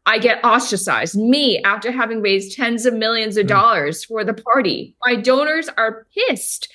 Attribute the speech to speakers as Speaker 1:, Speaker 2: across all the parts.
Speaker 1: I get ostracized. Me, after having raised tens of millions of dollars for the party, my donors are pissed.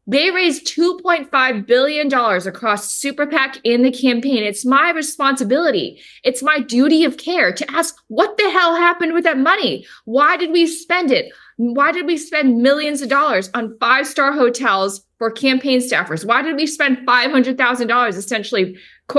Speaker 1: They raised $2.5 billion across Super PAC and the campaign. It's my responsibility. It's my duty of care to ask what the hell happened with that money? Why did we spend it? Why did we spend millions of dollars on five-star hotels for campaign staffers? Why did we spend $500,000 essentially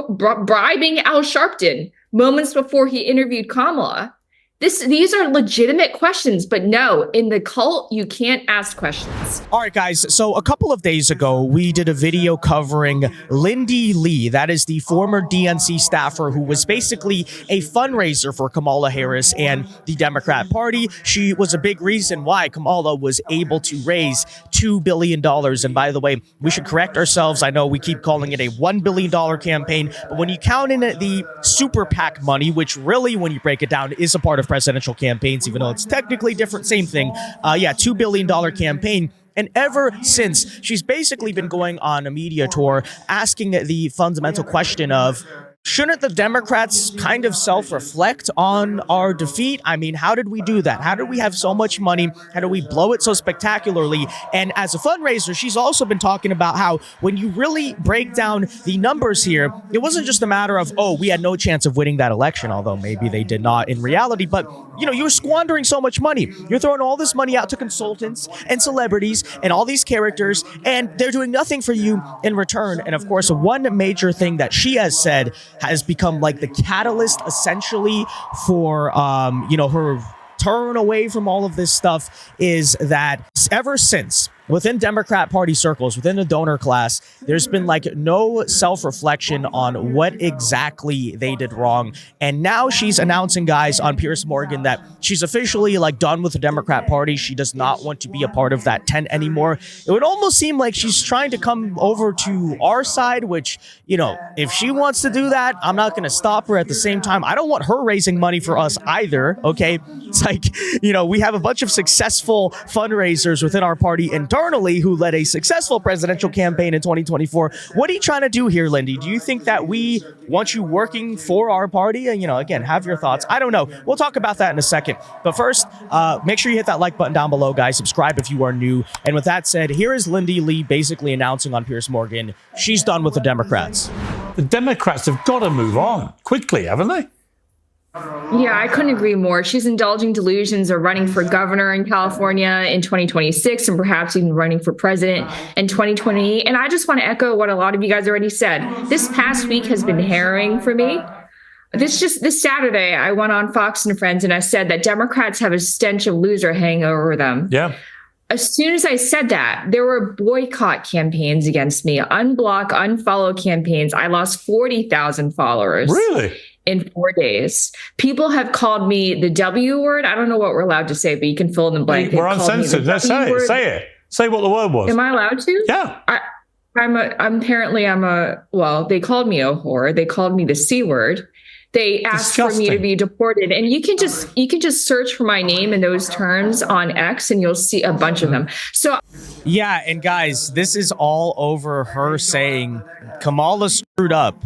Speaker 1: bribing Al Sharpton moments before he interviewed Kamala? These are legitimate questions, but no, in the cult, you can't ask questions.
Speaker 2: All right, guys. So a couple of days ago, we did a video covering Lindy Li. That is the former DNC staffer who was basically a fundraiser for Kamala Harris and the Democrat Party. She was a big reason why Kamala was able to raise $2 billion. And by the way, we should correct ourselves. I know we keep calling it a $1 billion campaign, but when you count in the Super PAC money, which really, when you break it down, is a part of presidential campaigns, even though it's technically different, same thing. $2 billion campaign. And ever since, she's basically been going on a media tour asking the fundamental question of, shouldn't the Democrats kind of self-reflect on our defeat? I mean, how did we do that? How did we have so much money? How did we blow it so spectacularly? And as a fundraiser, she's also been talking about how when you really break down the numbers here, it wasn't just a matter of, oh, we had no chance of winning that election, although maybe they did not in reality. But, you know, you were squandering so much money. You're throwing all this money out to consultants and celebrities and all these characters, and they're doing nothing for you in return. And of course, one major thing that she has said has become like the catalyst essentially for, her turn away from all of this stuff is that ever since within Democrat Party circles, within the donor class, there's been like no self-reflection on what exactly they did wrong. And now she's announcing, guys, on Piers Morgan that she's officially like done with the Democrat Party. She does not want to be a part of that tent anymore. It would almost seem like she's trying to come over to our side, which, you know, if she wants to do that, I'm not going to stop her. At the same time, I don't want her raising money for us either. Okay. It's like, you know, we have a bunch of successful fundraisers within our party internally who led a successful presidential campaign in 2024. What are you trying to do here, Lindy? Do you think that we want you working for our party? And, you know, again, have your thoughts. I don't know. We'll talk about that in a second. But first, make sure you hit that like button down below, guys. Subscribe if you are new. And with that said, here is Lindy Li basically announcing on Piers Morgan she's done with the Democrats.
Speaker 3: The Democrats have got to move on quickly, haven't they?
Speaker 1: Yeah, I couldn't agree more. She's indulging delusions of running for governor in California in 2026 and perhaps even running for president in 2028. And I just want to echo what a lot of you guys already said. This past week has been harrowing for me. This Saturday, I went on Fox and Friends and I said that Democrats have a stench of loser hanging over them.
Speaker 3: Yeah.
Speaker 1: As soon as I said that, there were boycott campaigns against me, unblock, unfollow campaigns. I lost 40,000 followers.
Speaker 3: Really?
Speaker 1: In 4 days. People have called me the W word. I don't know what we're allowed to say, but you can fill in the blank.
Speaker 3: We're uncensored. Let's say it. Say it. Say what the word was.
Speaker 1: Am I allowed to?
Speaker 3: Yeah.
Speaker 1: Well, they called me a whore. They called me the C word. They asked for me to be deported. And you can just search for my name in those terms on X and you'll see a bunch of them. So
Speaker 2: yeah, and guys, this is all over her saying Kamala screwed up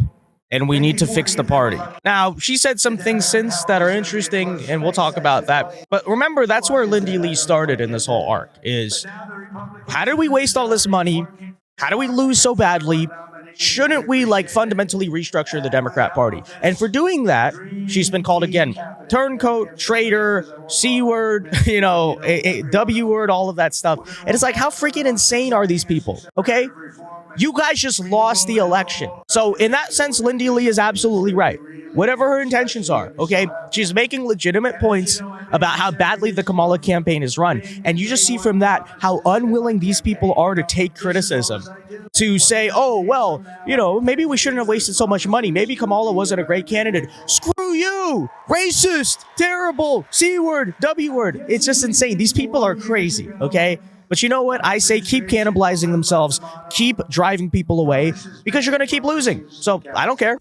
Speaker 2: and we need to fix the party. Now, she said some things since that are interesting, and we'll talk about that. But remember, that's where Lindy Li started in this whole arc, is how did we waste all this money? How do we lose so badly? Shouldn't we like fundamentally restructure the Democrat Party? And for doing that, she's been called again, turncoat, traitor, C word, W word, all of that stuff. And it's like, how freaking insane are these people? Okay. You guys just lost the election. So in that sense, Lindy Li is absolutely right. Whatever her intentions are, okay? She's making legitimate points about how badly the Kamala campaign is run. And you just see from that how unwilling these people are to take criticism. To say, oh, well, maybe we shouldn't have wasted so much money. Maybe Kamala wasn't a great candidate. Screw you! Racist! Terrible! C word! W word! It's just insane. These people are crazy, okay? But you know what? I say keep cannibalizing themselves, keep driving people away, because you're going to keep losing. So I don't care.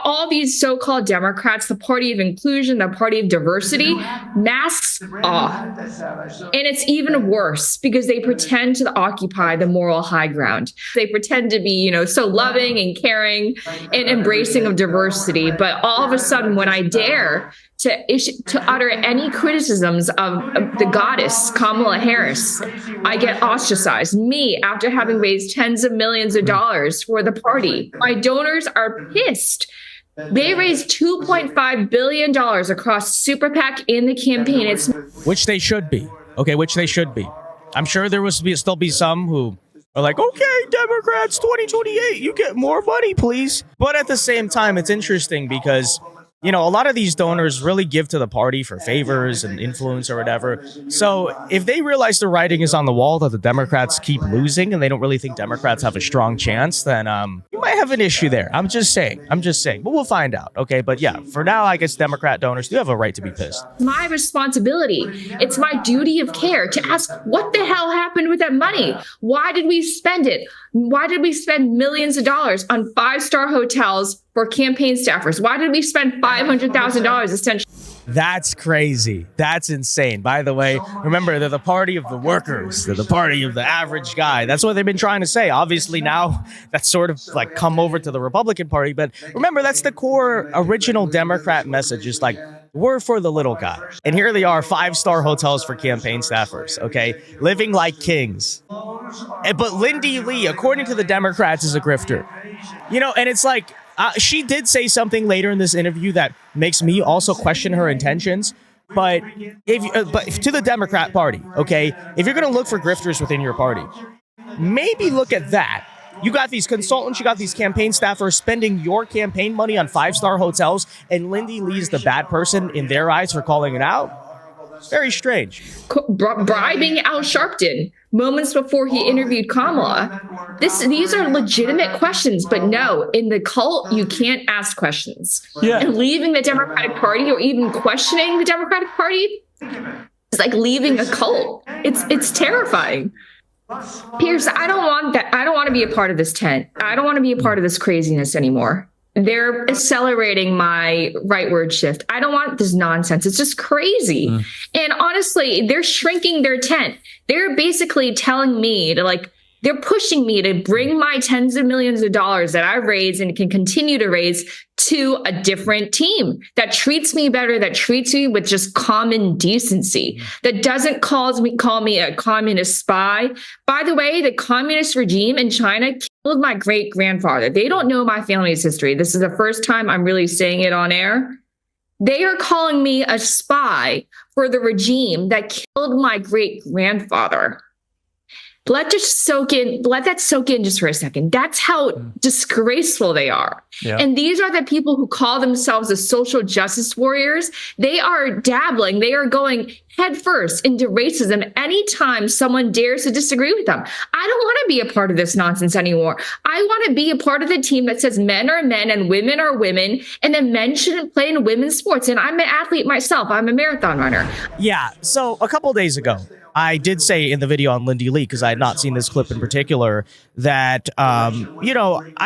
Speaker 1: All these so-called Democrats, the party of inclusion, the party of diversity, masks off. And it's even worse because they pretend to occupy the moral high ground. They pretend to be, so loving and caring and embracing of diversity. But all of a sudden, when I dare to utter any criticisms of the goddess Kamala Harris, I get ostracized. Me, after having raised tens of millions of dollars for the party, my donors are pissed. They raised $2.5 billion across Super PAC in the campaign.
Speaker 2: Which they should be. Okay, which they should be. I'm sure there will still be some who are like, okay, Democrats 2028, you get more money, please. But at the same time, it's interesting because, you know, a lot of these donors really give to the party for favors and influence or whatever. So if they realize the writing is on the wall that the Democrats keep losing and they don't really think Democrats have a strong chance, then you might have an issue there. I'm just saying. But we'll find out. Okay. But yeah, for now, I guess Democrat donors do have a right to be pissed.
Speaker 1: My responsibility. It's my duty of care to ask what the hell happened with that money? Why did we spend it? Why did we spend millions of dollars on 5-star hotels for campaign staffers? Why did we spend $500,000 essentially?
Speaker 2: That's crazy. That's insane. By the way, remember, they're the party of the workers. They're the party of the average guy. That's what they've been trying to say. Obviously, now that's sort of like come over to the Republican Party. But remember, that's the core original Democrat message. It's like, we're for the little guy. And here they are, 5-star hotels for campaign staffers, okay? Living like kings. But Lindy Li, according to the Democrats, is a grifter. You know, and it's like, she did say something later in this interview that makes me also question her intentions. But if to the Democrat Party, okay, if you're going to look for grifters within your party, maybe look at that. You got these consultants, you got these campaign staffers spending your campaign money on 5-star hotels, and Lindy Li's the bad person in their eyes for calling it out. Very strange.
Speaker 1: Bribing Al Sharpton moments before he interviewed Kamala. These are legitimate questions, but no, in the cult, you can't ask questions.
Speaker 3: Yeah.
Speaker 1: And leaving the Democratic Party or even questioning the Democratic Party is like leaving a cult. It's terrifying. Piers, I don't want that. I don't want to be a part of this tent. I don't want to be a part of this craziness anymore. They're accelerating my rightward shift. I don't want this nonsense. It's just crazy. And honestly, they're shrinking their tent. They're basically telling me to they're pushing me to bring my tens of millions of dollars that I raise and can continue to raise to a different team that treats me better, that treats me with just common decency, that doesn't call me a communist spy. By the way, the communist regime in China killed my great-grandfather. They don't know my family's history. This is the first time I'm really saying it on air. They are calling me a spy for the regime that killed my great-grandfather. Let that soak in just for a second. That's how disgraceful they are. Yeah. And these are the people who call themselves the social justice warriors. They are dabbling. They are going headfirst into racism anytime someone dares to disagree with them. I don't want to be a part of this nonsense anymore. I want to be a part of the team that says men are men and women are women, and then men shouldn't play in women's sports. And I'm an athlete myself. I'm a marathon runner.
Speaker 2: Yeah. So a couple days ago, I did say in the video on Lindy Li, because I had not seen this clip in particular, that, I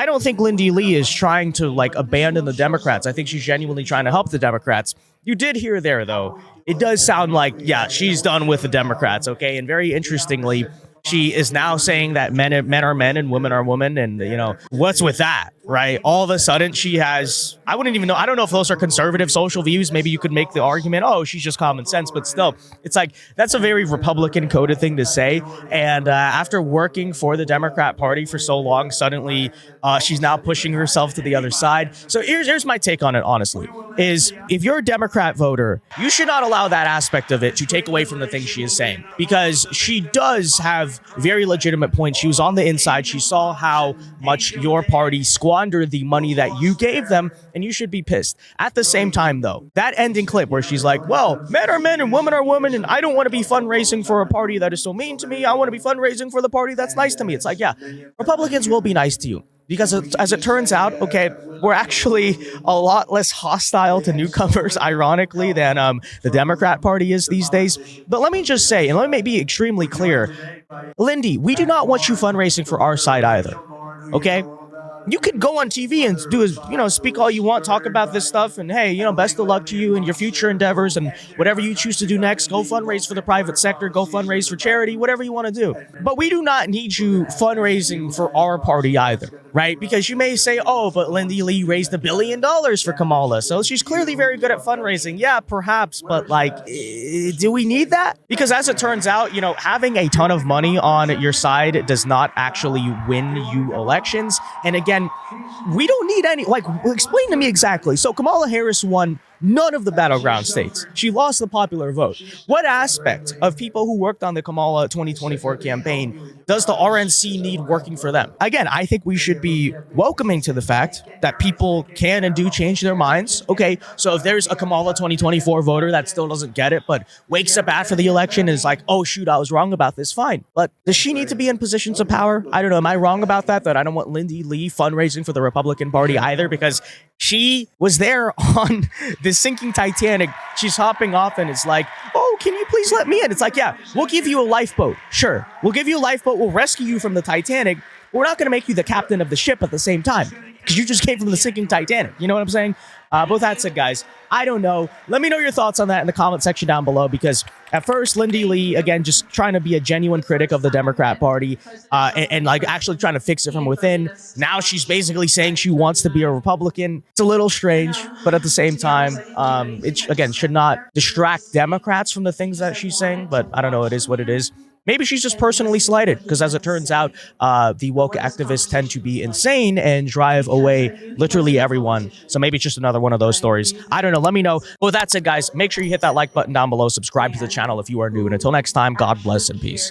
Speaker 2: don't think Lindy Li is trying to abandon the Democrats. I think she's genuinely trying to help the Democrats. You did hear there, though, it does sound like, yeah, she's done with the Democrats. OK, and very interestingly, she is now saying that men are men and women are women. And, what's with that? Right. All of a sudden she has, I wouldn't even know. I don't know if those are conservative social views. Maybe you could make the argument, oh, she's just common sense. But still, it's like that's a very Republican coded thing to say. And after working for the Democrat Party for so long, suddenly she's now pushing herself to the other side. So here's my take on it, honestly, is if you're a Democrat voter, you should not allow that aspect of it to take away from the things she is saying, because she does have very legitimate points. She was on the inside. She saw how much your party squandered the money that you gave them, and you should be pissed. At the same time, though, that ending clip where she's like, well, men are men and women are women, and I don't want to be fundraising for a party that is so mean to me. I want to be fundraising for the party that's nice to me. It's like, yeah, Republicans will be nice to you. Because as it turns out, okay, we're actually a lot less hostile to newcomers, ironically, than the Democrat Party is these days. But let me just say, and let me be extremely clear, Lindy, we do not want you fundraising for our side either, okay? you can go on TV and do is, speak all you want, talk about this stuff, and hey, best of luck to you in your future endeavors and whatever you choose to do next. Go fundraise for the private sector, go fundraise for charity, whatever you want to do. But we do not need you fundraising for our party either, right? Because you may say, oh, but Lindy Li raised $1 billion for Kamala, so she's clearly very good at fundraising. Yeah, perhaps, but do we need that? Because as it turns out, having a ton of money on your side does not actually win you elections. And again, we don't need any, explain to me exactly. So Kamala Harris won none of the battleground states. She lost the popular vote. What aspect of people who worked on the Kamala 2024 campaign does the RNC need working for them? Again, I think we should be welcoming to the fact that people can and do change their minds. Okay, so if there's a Kamala 2024 voter that still doesn't get it, but wakes up after the election and is like, oh shoot, I was wrong about this, fine. But does she need to be in positions of power? I don't know. Am I wrong about that? That I don't want Lindy Li fundraising for the Republican Party either, because she was there on the sinking Titanic. She's hopping off and it's like, oh, can you please let me in? It's like, yeah, we'll give you a lifeboat. Sure. We'll give you a lifeboat. We'll rescue you from the Titanic. We're not going to make you the captain of the ship at the same time because you just came from the sinking Titanic. You know what I'm saying? Both that said, guys, I don't know. Let me know your thoughts on that in the comment section down below, because at first, Lindy Li, again, just trying to be a genuine critic of the Democrat Party and actually trying to fix it from within. Now she's basically saying she wants to be a Republican. It's a little strange, but at the same time, it, again, should not distract Democrats from the things that she's saying. But I don't know. It is what it is. Maybe she's just personally slighted because, as it turns out, the woke activists tend to be insane and drive away literally everyone. So maybe it's just another one of those stories. I don't know. Let me know. But with that said, guys, make sure you hit that like button down below. Subscribe to the channel if you are new. And until next time, God bless and peace.